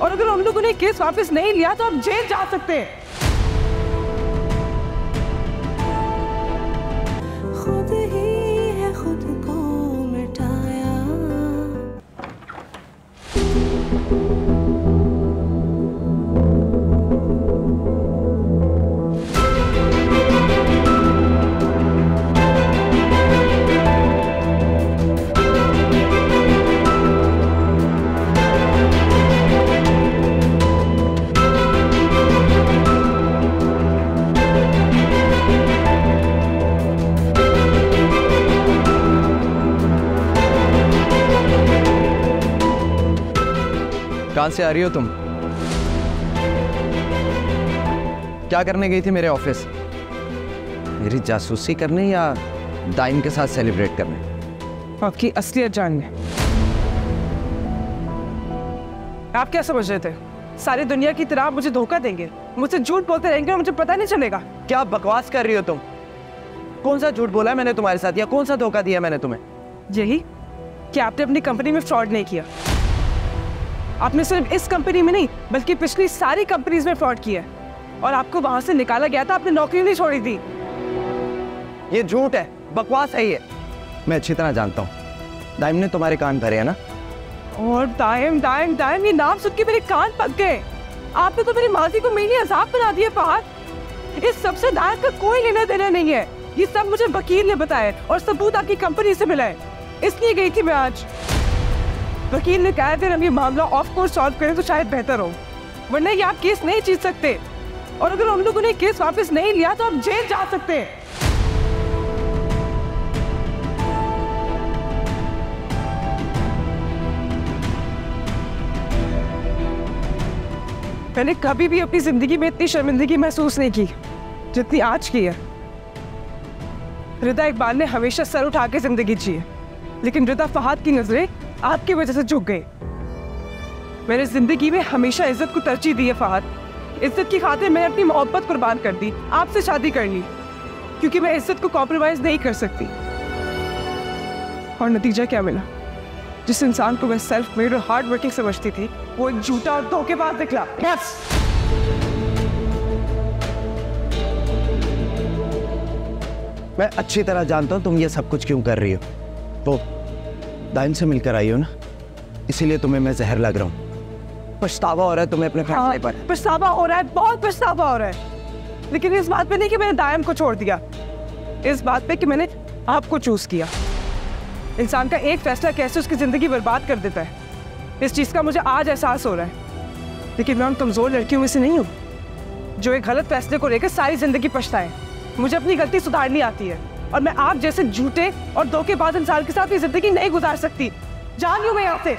और अगर हम लोगों ने केस वापस नहीं लिया तो आप जेल जा सकते हैं। खुद ही है खुद को मिटाया। कहां से आ रही हो तुम? क्या करने गई थी मेरे ऑफिस? मेरी जासूसी करने या दाइम के साथ सेलिब्रेट करने? आपकी असलियत जानने। आप क्या समझ रहे थे सारी दुनिया की तरह आप मुझे धोखा देंगे, मुझसे झूठ बोलते रहेंगे और मुझे पता नहीं चलेगा? क्या बकवास कर रही हो तुम? कौन सा झूठ बोला है मैंने तुम्हारे साथ, या कौन सा धोखा दिया मैंने तुम्हें? यही कि आपने अपनी कंपनी में फ्रॉड नहीं किया। आपने सिर्फ इस कंपनी में नहीं बल्कि पिछली सारी कंपनीज में फ्रॉड किया है, और आपको वहां से निकाला गया था, आपने नौकरी नहीं छोड़ी थी। ये झूठ है, बकवास है ये। मैं अच्छी तरह जानता हूँ, दाइम ने तुम्हारे कान भरे हैं ना? और दाइम दाइम दाइम ये नाम सुन के मेरे कान पक गए। आपने तो मेरी माजी को मेरी अजाब बना दिया फहद। इस सबसे दाइम का कोई लेना देना नहीं है, ये सब मुझे वकील ने बताया और सबूत आपकी कंपनी से मिला है, इसलिए गई थी मैं आज। वकील ने कहा था हम ये मामला ऑफ कोर्स सॉल्व करें तो शायद बेहतर हो, वरना ये आप केस नहीं जीत सकते, और अगर हम लोगों ने केस वापस नहीं लिया तो आप जेल जा सकते हैं। मैंने कभी भी अपनी जिंदगी में इतनी शर्मिंदगी महसूस नहीं की जितनी आज की है। रिदा इकबाल ने हमेशा सर उठा के जिंदगी जी है, लेकिन रिदा फहद की नजरें आपकी वजह से झुक गई। मैंने जिंदगी में हमेशा इज्जत को तरजीह दी है फहद। इज्जत की खातिर मैंने अपनी मोहब्बत कुर्बान कर दी, आपसे शादी कर ली, क्योंकि मैं इज्जत को कॉम्प्रोमाइज नहीं कर सकती। और नतीजा क्या मिला? जिस इंसान को मैं सेल्फ मेड और हार्ड वर्किंग समझती थी, वो एक झूठा और धोखेबाज निकला। बस मैं अच्छी तरह जानता हूँ तुम ये सब कुछ क्यों कर रही हो। तो दाइम से मिलकर आई हो ना, इसीलिए तुम्हें मैं जहर लग रहा हूँ। पछतावा हो रहा है तुम्हें अपने फैसले पर। पछतावा हो रहा है, बहुत पछतावा हो रहा है, लेकिन इस बात पे नहीं कि मैंने दाइम को छोड़ दिया, इस बात पे कि मैंने आपको चूज किया। इंसान का एक फैसला कैसे उसकी जिंदगी बर्बाद कर देता है, इस चीज का मुझे आज एहसास हो रहा है। लेकिन मैं उन कमजोर लड़कियों में से नहीं हूँ जो एक गलत फैसले को लेकर सारी जिंदगी पछताए। मुझे अपनी गलती सुधारनी आती है, और मैं आप जैसे झूठे और धोखेबाज इंसान के साथ अपनी जिंदगी नहीं गुजार सकती। जान लूं मैं यहाँ से।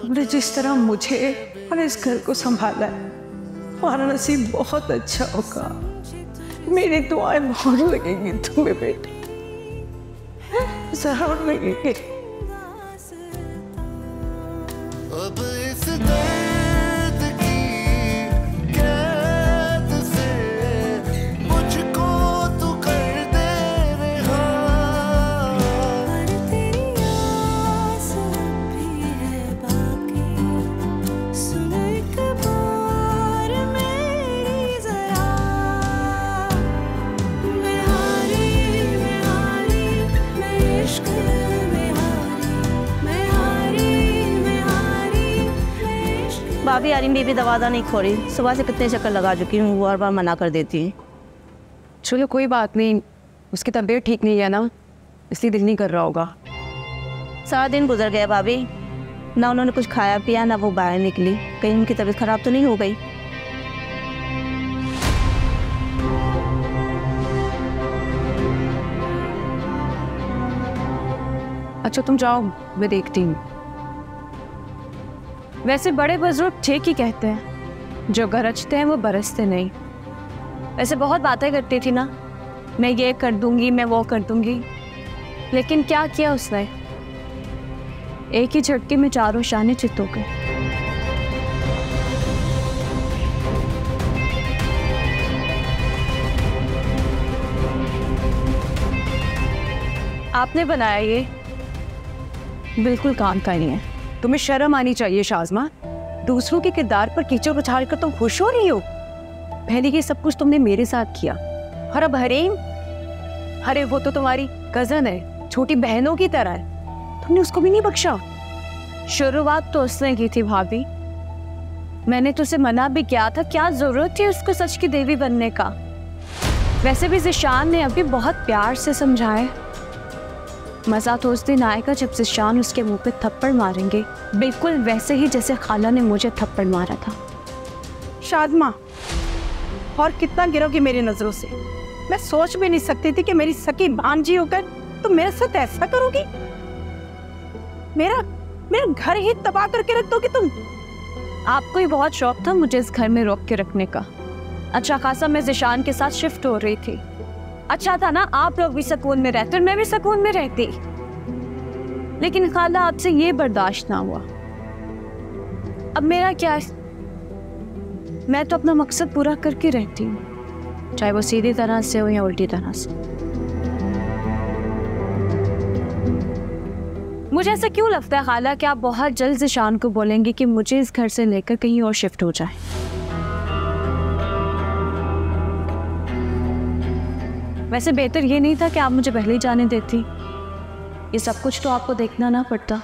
तुमने जिस तरह मुझे और इस घर को संभाला है, तुम्हारा नसीब बहुत अच्छा होगा। मेरी दुआएं बहुत लगेंगी तुम्हें बेटे, जरूर लगेंगी। अब इस दर्द की कैद से मुझको तू कर दे रिहा। पर तेरी आस भी है बाकी, सुन एक बार मेरी जरा। मैं हारी मैं इश्क में हारी, मैं हारी मैं इश्क। भाभी आरिम बीबी दवादा नहीं खो रही, सुबह से कितने चक्कर लगा चुकी हूँ, वो हर बार मना कर देती है। चलो कोई बात नहीं, उसकी तबीयत ठीक नहीं है ना, इसलिए दिल नहीं कर रहा होगा। सारा दिन गुजर गया भाभी, ना उन्होंने कुछ खाया पिया ना वो बाहर निकली, कहीं उनकी तबीयत खराब तो नहीं हो गई। अच्छा तुम जाओ, मैं देखती हूँ। वैसे बड़े बुजुर्ग ठीक ही कहते हैं, जो गरजते हैं वो बरसते नहीं। वैसे बहुत बातें करती थी ना, मैं ये कर दूंगी मैं वो कर दूंगी, लेकिन क्या किया उसने? एक ही झटके में चारों शाने चित हो गए। आपने बनाया ये बिल्कुल काम का नहीं है। तुम्हें शर्म आनी चाहिए शाज़मा, दूसरों के किरदार पर कीचड़ उछाल कर तुम खुश हो रही हो। पहले ये सब कुछ तुमने मेरे साथ किया, और अब हरीम, अरे वो तो तुम्हारी कजन है, छोटी बहनों की तरह है, तुमने उसको भी नहीं बख्शा। शुरुआत तो उसने की थी भाभी, मैंने तुझसे मना भी किया था, क्या जरूरत थी उसको सच की देवी बनने का। वैसे भी ज़िशान ने अभी बहुत प्यार से समझाए। मज़ा तो उस दिन आएगा जब ज़िशान उसके मुंह पे थप्पड़ मारेंगे, बिल्कुल वैसे ही जैसे खाला ने मुझे थप्पड़ मारा था। शाज़मा, और कितना गिरोगी मेरी नजरों से? मैं सोच भी नहीं सकती थी कि मेरी सकी भांजी होकर तुम मेरे साथ ऐसा करोगी। मेरा घर ही तबाह करके रख दोगी तुम। आपको ही बहुत शौक था मुझे इस घर में रोक के रखने का। अच्छा खासा मैं ज़िशान के साथ शिफ्ट हो रही थी, अच्छा था ना, आप लोग भी सुकून में रहते और मैं भी सुकून में रहती। लेकिन खाला आपसे ये बर्दाश्त ना हुआ। अब मेरा क्या है? मैं तो अपना मकसद पूरा करके रहती हूँ, चाहे वो सीधी तरह से हो या उल्टी तरह से। मुझे ऐसा क्यों लगता है खाला कि आप बहुत जल्द ज़िशान को बोलेंगे कि मुझे इस घर से लेकर कहीं और शिफ्ट हो जाए। वैसे बेहतर ये नहीं था कि आप मुझे पहले ही जाने देती, ये सब कुछ तो आपको देखना ना पड़ता।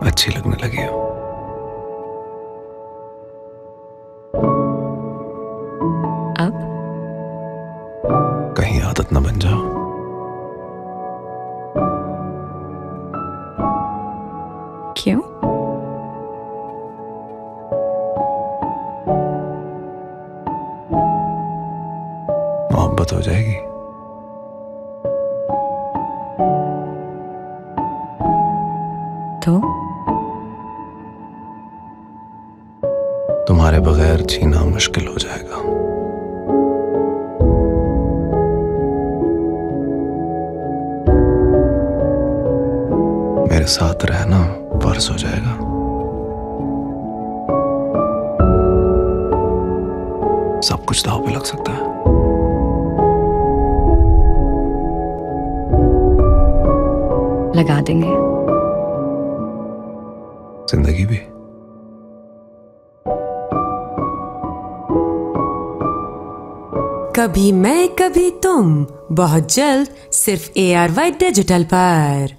अच्छी लगने लगी हो। अब कहीं आदत न बन जाओ। क्यों? मोहब्बत हो जाएगी। तो तुम्हारे बगैर जीना मुश्किल हो जाएगा। मेरे साथ रहना फर्ज हो जाएगा। सब कुछ दांव पे लग सकता है। लगा देंगे। जिंदगी भी। कभी मैं कभी तुम, बहुत जल्द सिर्फ ARY डिजिटल पर।